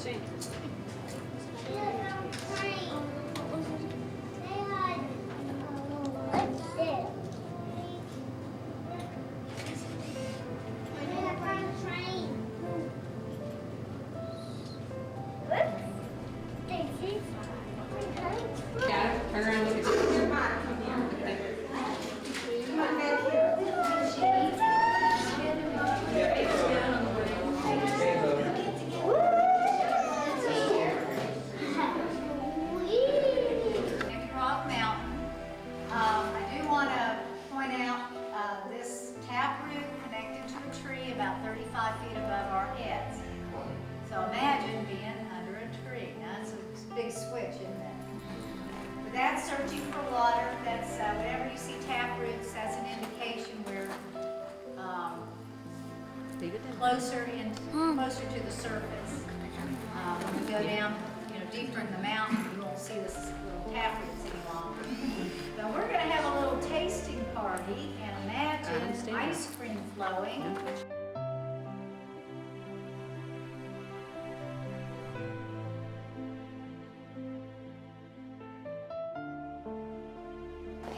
Turn around, look at you. I do want to point out this taproot connected to a tree about 35 feet above our heads. So imagine being under a tree. Now that's a big switch, isn't it? But that's searching for water. That's whenever you see taproots, that's an indication we're closer to the surface. When we go down, deeper in the mountain, you won't see this little taproots any longer. But we're going to have a little tasting party, and imagine ice cream flowing.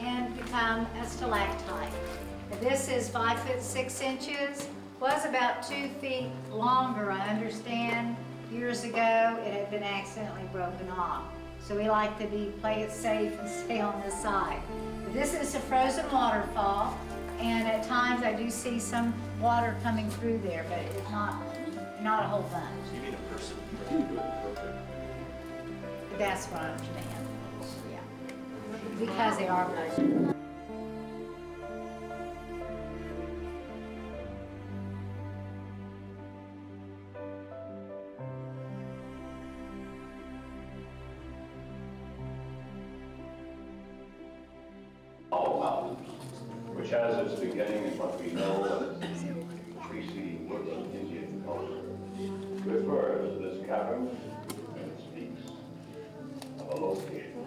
And become a stalactite. This is 5 foot 6 inches. Was about 2 feet longer, I understand. Years ago, it had been accidentally broken off. So we like to play it safe and stay on this side. But this is a frozen waterfall, and at times I do see some water coming through there, but it's not a whole bunch. You mean a person trying to do it perfect? That's what I understand. Yeah. Because they are frozen. Which has its beginning in what we know as the preceding woodland Indian culture, refers to this cavern and it speaks of a location.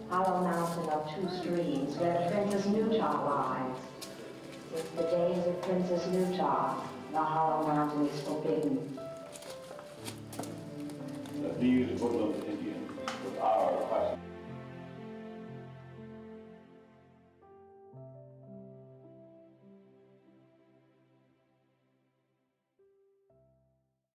Hollow Mountain of two streams where Princess Newtaw lies. Since the days of Princess Newtaw, the Hollow Mountain is forbidden. That these woodland Indians, with our classic